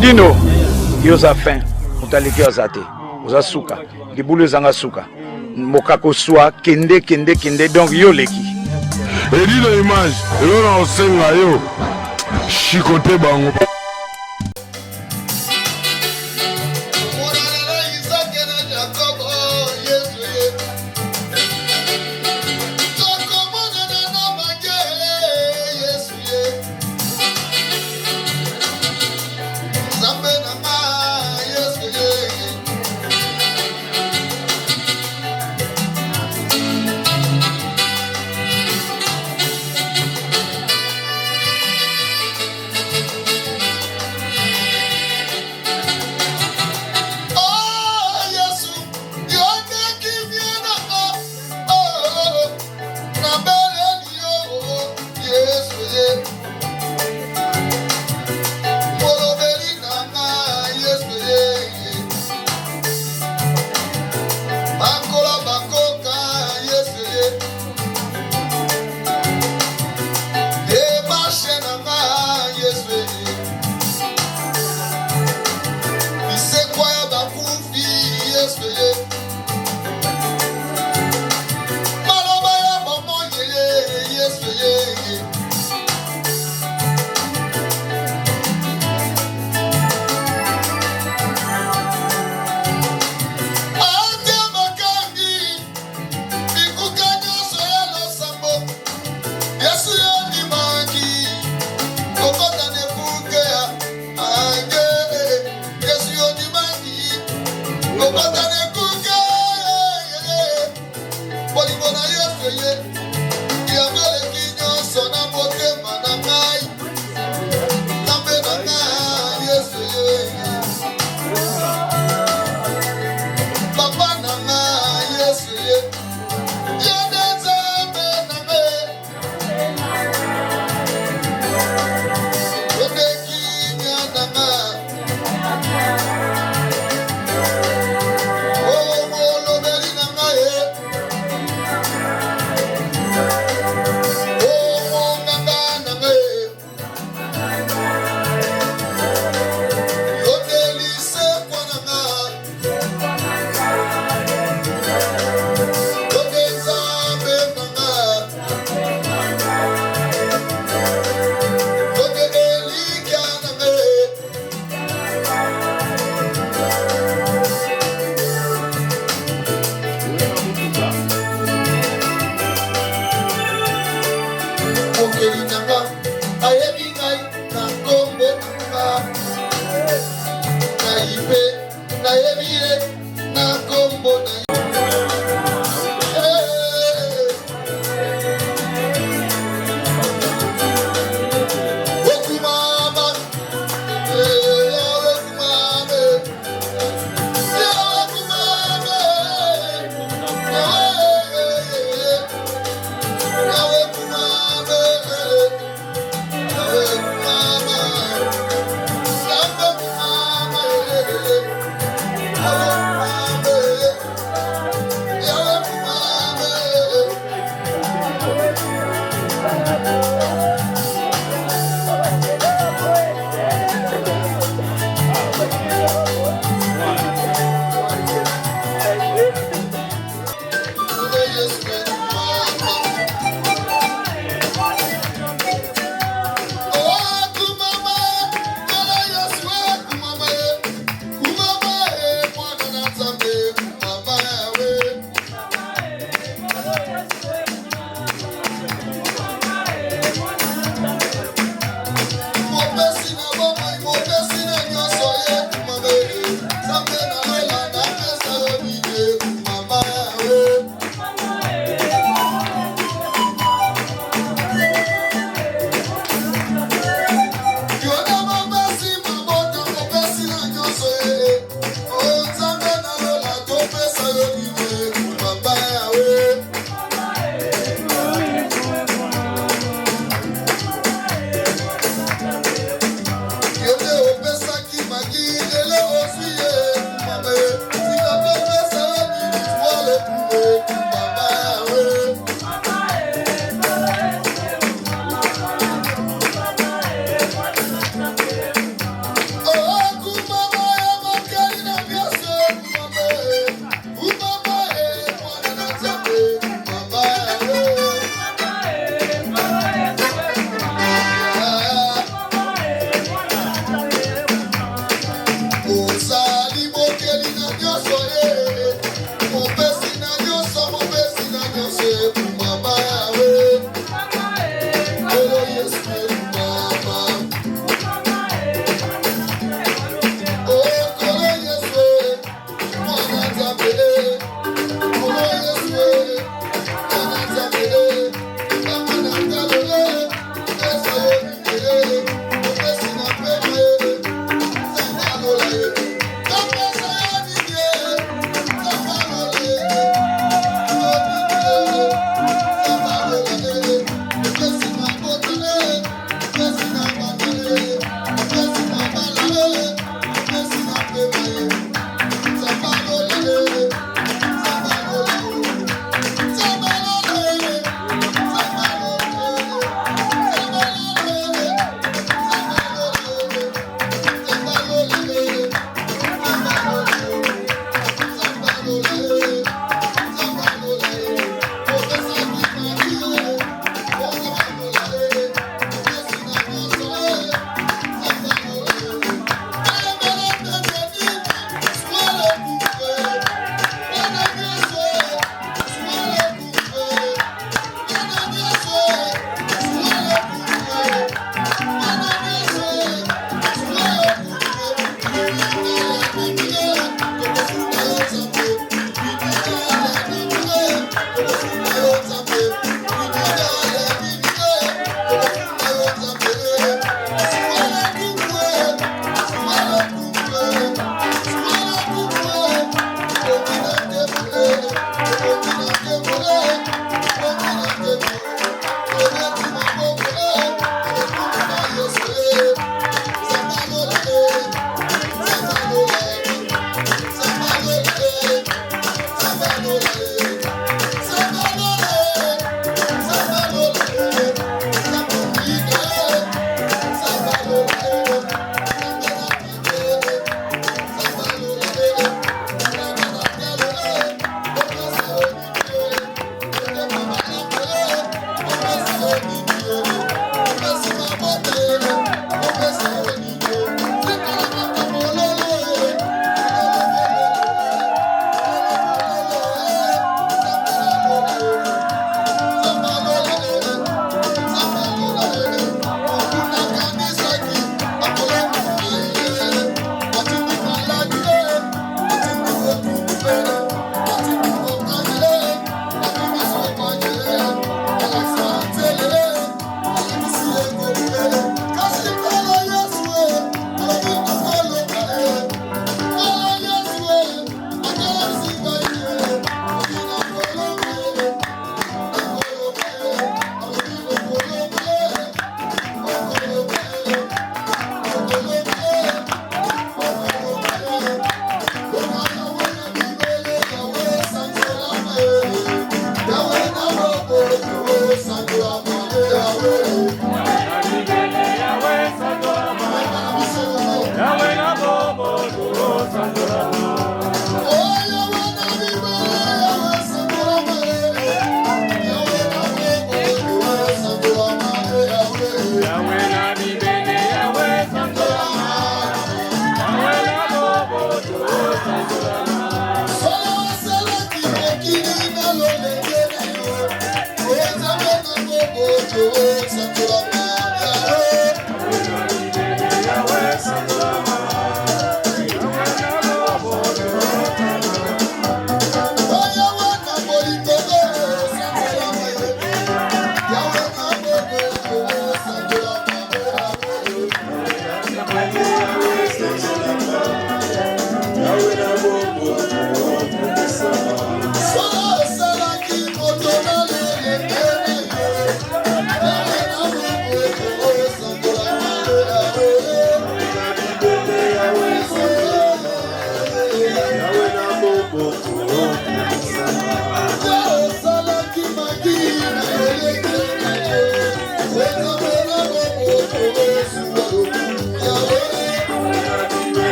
Dino, yoza fin, mutaliki azate, oza suka, libulu zanga suka, mokako swa, kende, donc yo leki. Edi na image, yo na osenga yo, shikote bango.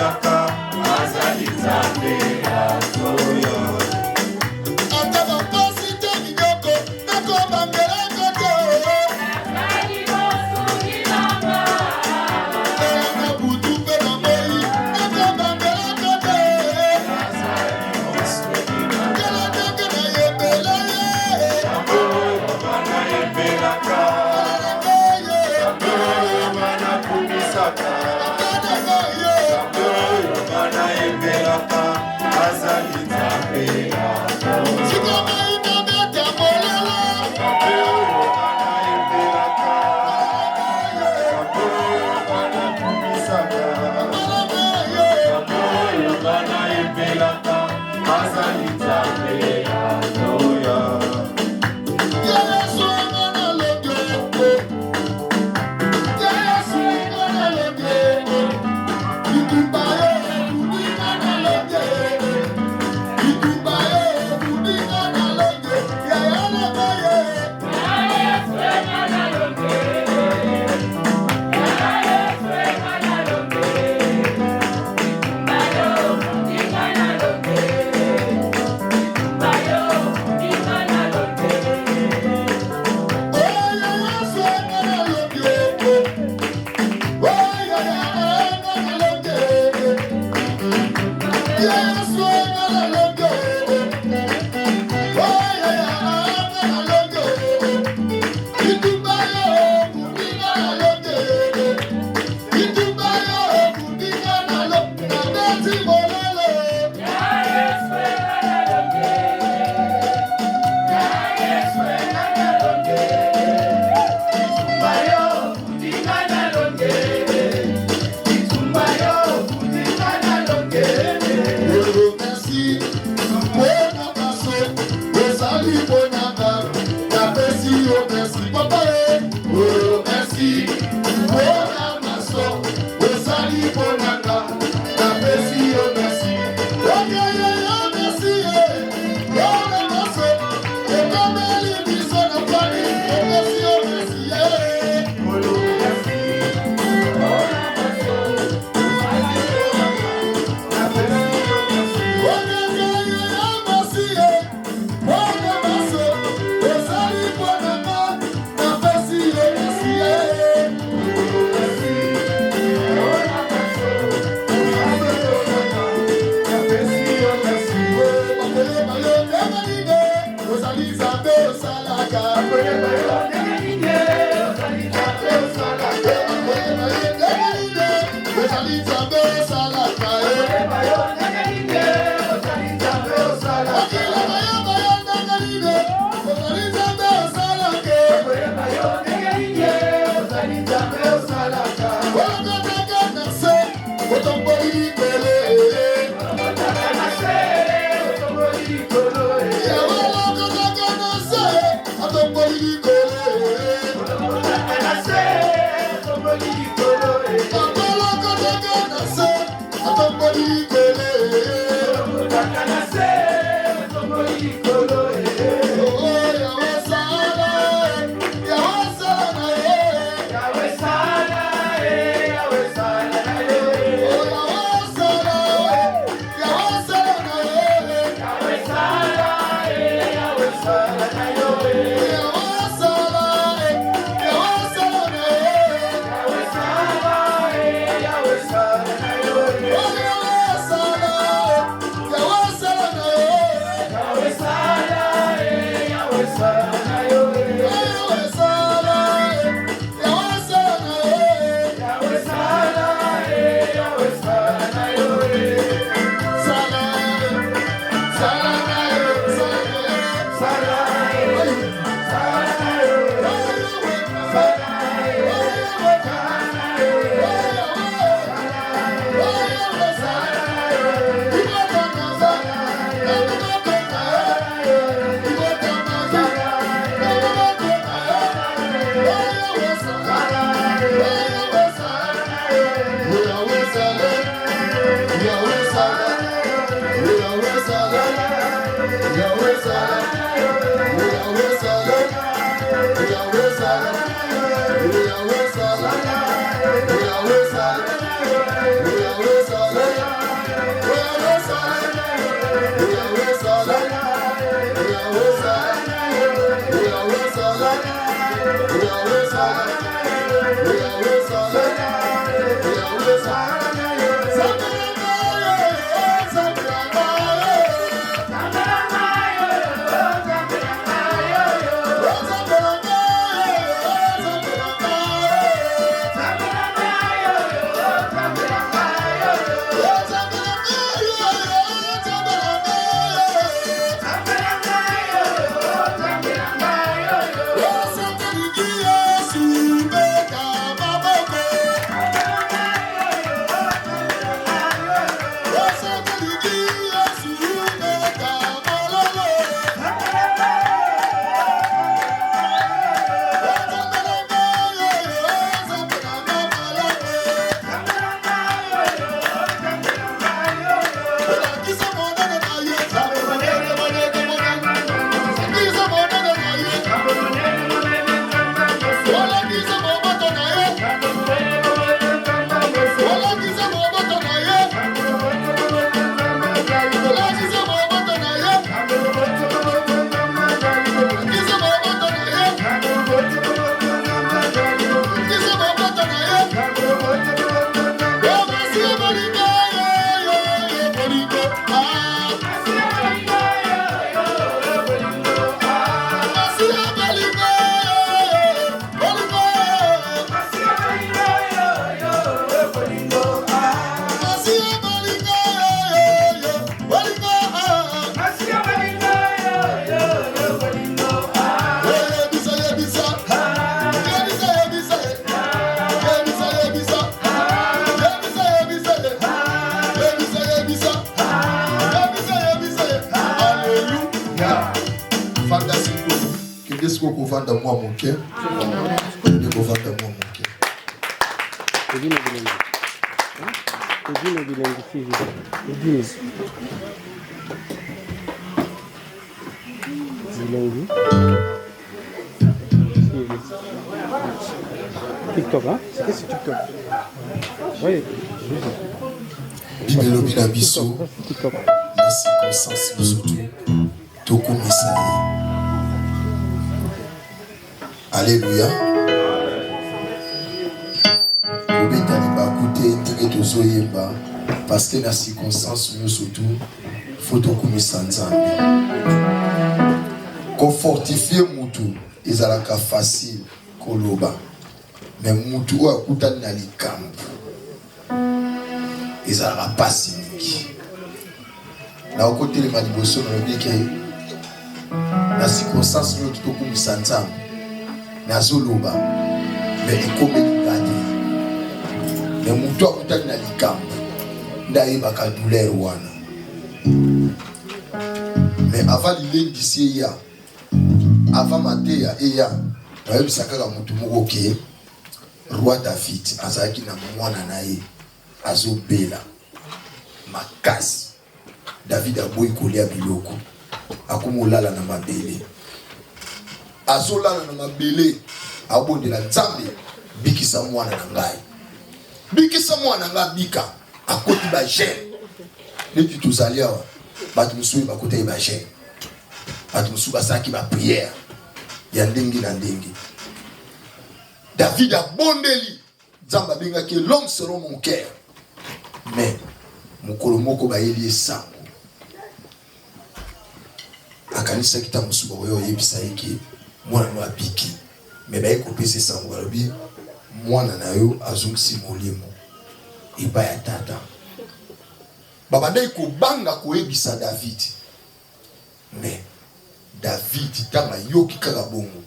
We are Vanda moi mon cœur, de vanda moi mon cœur. TikTok, hein? C'est TikTok. Oui. Bible Lobina Bisso, la circonstance surtout, Toko Messaï. Alléluia. Parce que la circonstance nous surtout faut tout qu'on fortifie mutu ezalaka facile koloba mais mutu wa kutana na likambo ezalaka pasi mingi na côté le maliboso na bike la circonstance nous tout kumisa nzambe na zoloba mais ekomeli ngade mais mutu akutana na likambo ndaibaka douleur wana mais avant l'indicier ya avant Matéa et ya bayebisaka mutu moko ke roi David azalaki na mwana na ye azobela makasi David aboyi kolia biloko akomolala na mabele azolala na mabele abondela nzambe bikisa mwana na ngai bikisa mwana nga bika akoti ba gêne neti tozali awa bato mosusu bakota ye ba gêne bato mosusu basalaki ba prière ya ndenge na ndenge David abondeli nzambe abengaki l'homme selon mon cœur mais mokolo moko bayeli esango akanisaki ntango mosusu bakoya oyebisa ye ke mwana no abiki mais baye kopesa esango balobi mwana na yo azongisi molimo epai ya tata babandaki kobanga koyebisa David mais David ntango ayoki kaka bongo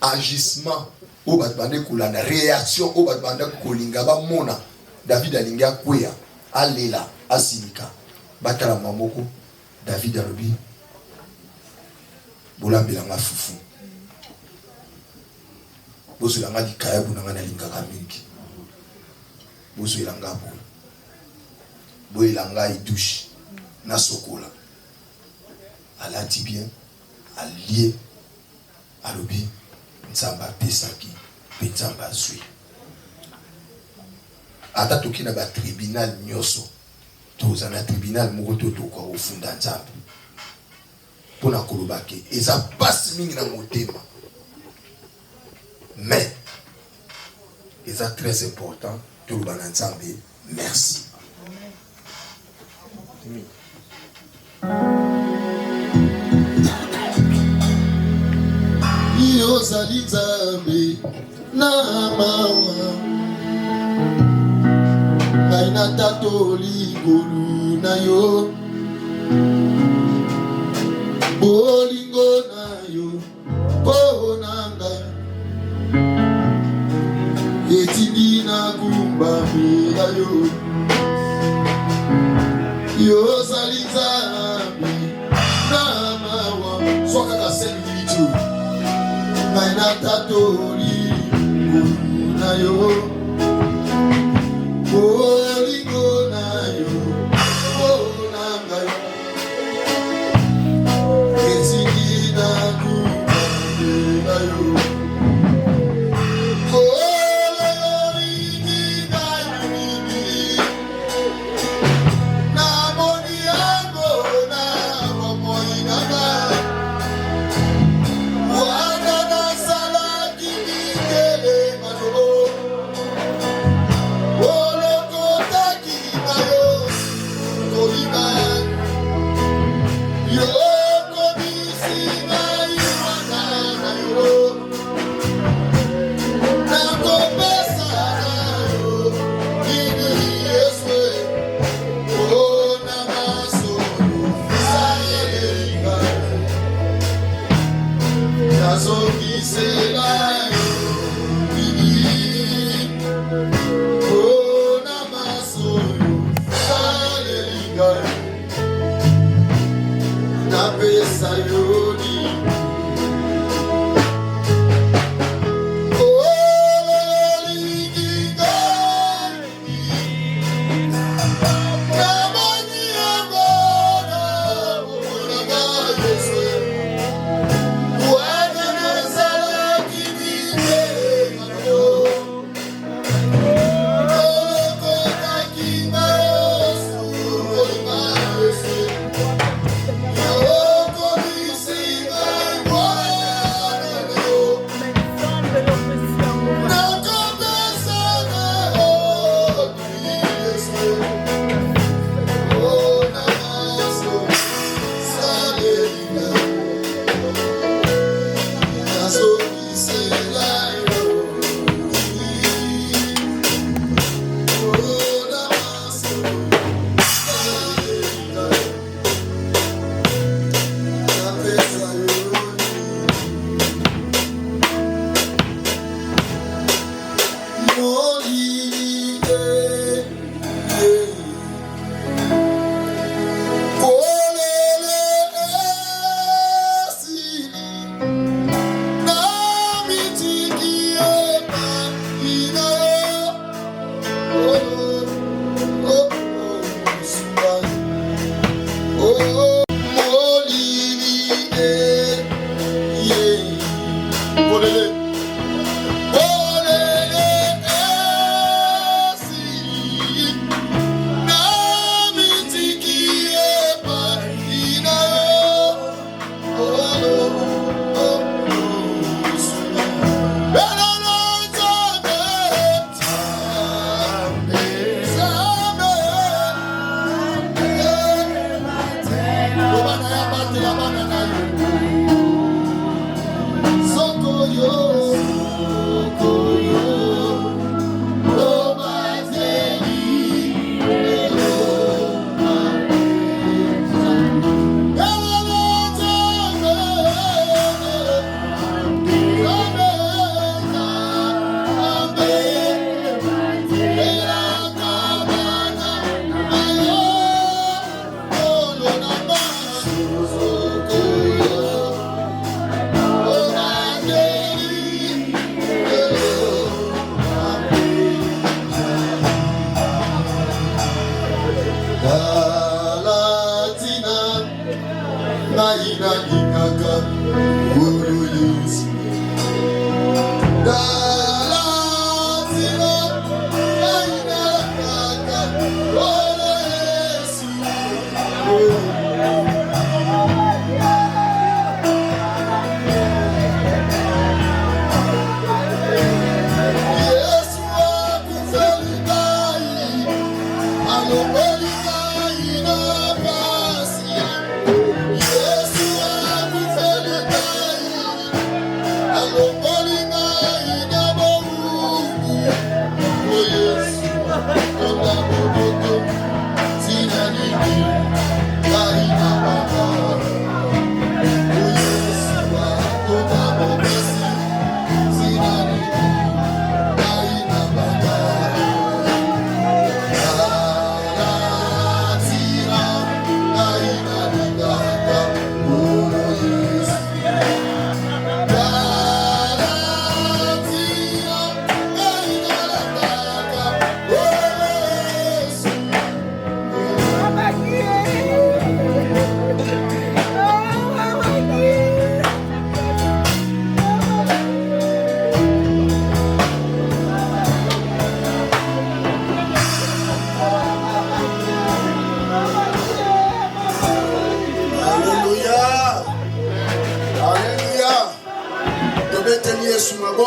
agissement oyo bato bandaki kolanda réaction oyo bato bandaki kolinga bamona David alingi akweya alela asimika batala moko David alobi bolambelanga fufu bozolanga likaya bunanga nalingaka mingi bozoelanga boye boyelanga idouche na sokola alati bien alie alobi nzambe apesaki mpe nzambe azwi ata toki na batribunal nyonso toza na tribunal moko to kwa ofunda nzambe pona kolobake eza pasi mingi na motema mais eza très important toloba na nzambe merci. Yozali nzambe na mawa Kaina tatoli golu na yo Bolingo na yo Bonanga Etindi na kumba mira yo Yozali nzambe na mawa Soka kaseni licho Kaina tatoli golu na yo Bolingo na yo, bonanga yo, etindi na kumba yo. Olo yo ingi na moni yango na romo inanga. Wana na sala kikele mano. Oloko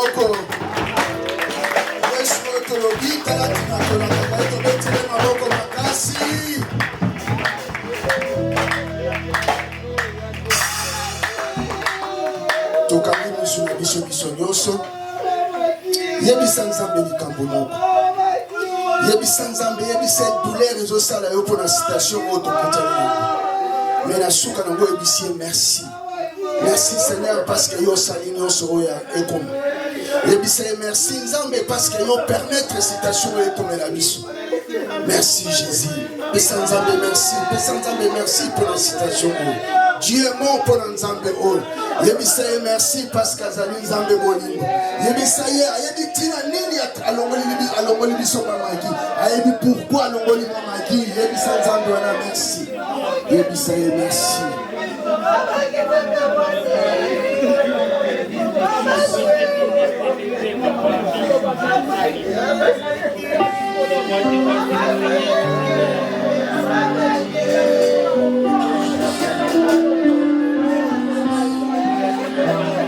maboko. Yesu otolobika la tunakola maboko betile maboko makasi. Tokangi musu na biso biso nyoso. Yebisa nzambe likambo moko. Yebisa nzambe yebisa douleur ezosala yo pour la citation otokatali. Mais la souka nango yebisi merci. Merci Seigneur parce que yo sali nyonso oya ekoma. Yebisa merci nzambe parce que yo permettre citation ekoma la biso. Merci Jésus. Pesa nzambe merci. Pesa nzambe merci pour la citation. Dieu est mort pour nzambe o. Yebisa merci parce que azali nzambe bolingo. Yebisa ye ayebi tina nini alongoli biso mamaki. Ayebi pourquoi alongoli mamaki. Yebisa nzambe wana merci. Yebisa ye merci.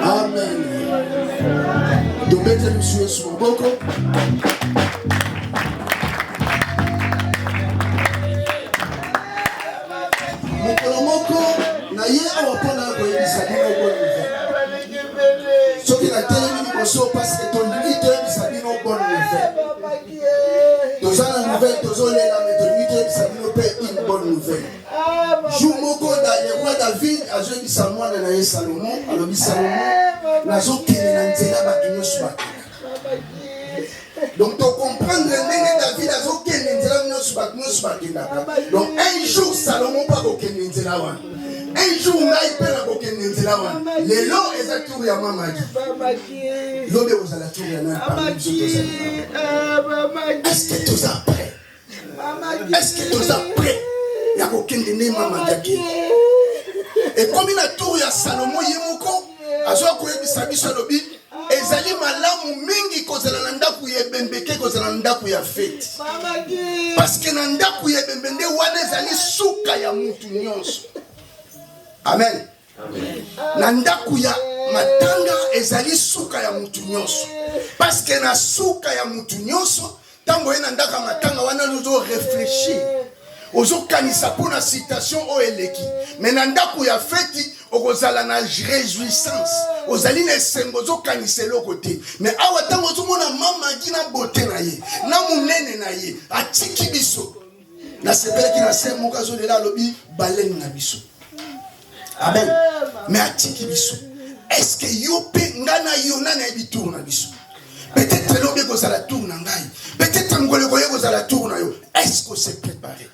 Amen. Dobete lusuye sur boko. Mokolo moko na ye awapona koyebisa bino bonne nouvelle. Soki na telemi liboso parce que tolingi toyebisa bino bonne nouvelle. Toza na nouvelle tozolela mais tolingi toyebisa bino mpe une bonne nouvelle. Jour moko le roi David azoyebisa mwana na ye Salomon alobi Salomon nazokende na nzela bato nyonso bakenda. Donc tu comprends ndenge David azokende nzela nyonso bato nyonso bakendaka. Donc un jour Salomon pa kokende nzela wana. Un jour ngai pe na kokende nzela wana. Lelo eza tour ya mamaki. Lobe ozala tour ya nani parmi biso tozali. Est-ce que tu es prêt? Est-ce que tu es prêt? Ya kokende ne mamaki. Et comme il a tour ya Salomon yemoko azo koyebisa biso lobi ezali malamu mingi kozala na ndaku ya bembeke kozala na ndaku ya fete. Parce que na ndaku ya bembende wana ezali suka ya mutu nyonso. Amen. Na ndaku ya matanga ezali suka ya mutu nyonso. Parce que na suka ya mutu nyonso tango ena ndaka matanga wana nous réfléchir. Ozo kanisa pour la citation o eleki. Mais na ndaku ya feti okozala na réjouissance. Ozali na sengo zo kanisa loko te. Mais awa tango zo mona mama gina bote na ye. Na munene na ye. Atiki biso. Na sepele ki na semo kazo lela lobi balen na biso. Amen. Mais atiki biso. Est-ce que yo pe ngana yo na na bitu na biso? Peut-être lobi kozala tour na ngai. Peut-être ngole koye kozala tour na yo. Est-ce que c'est préparé?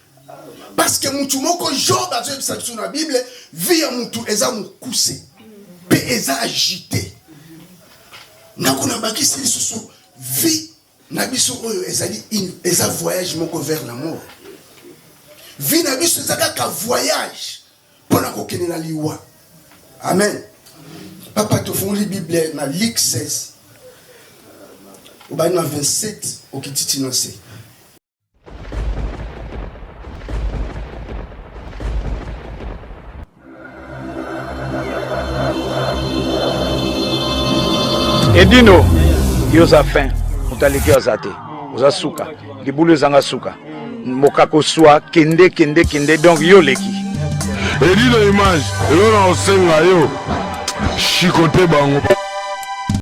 Parce que mutu moko Job a dit sur la Bible, vie à mutu eza mukuse, pe eza agité. Nakuna baki sili susu vie na biso oyo ezali eza voyage moko vers la mort. Vie na biso eza ka voyage pona kokene na liwa. Amen. Papa to fond li Bible na Luc 16. Au bas na 27 au kititi nose. Edino, yoza fin, utaliki ozate, oza suka, libulu zanga suka, mokako swa, kende, donc yo leki. Edino image, elo na osenga yo, shikote bango.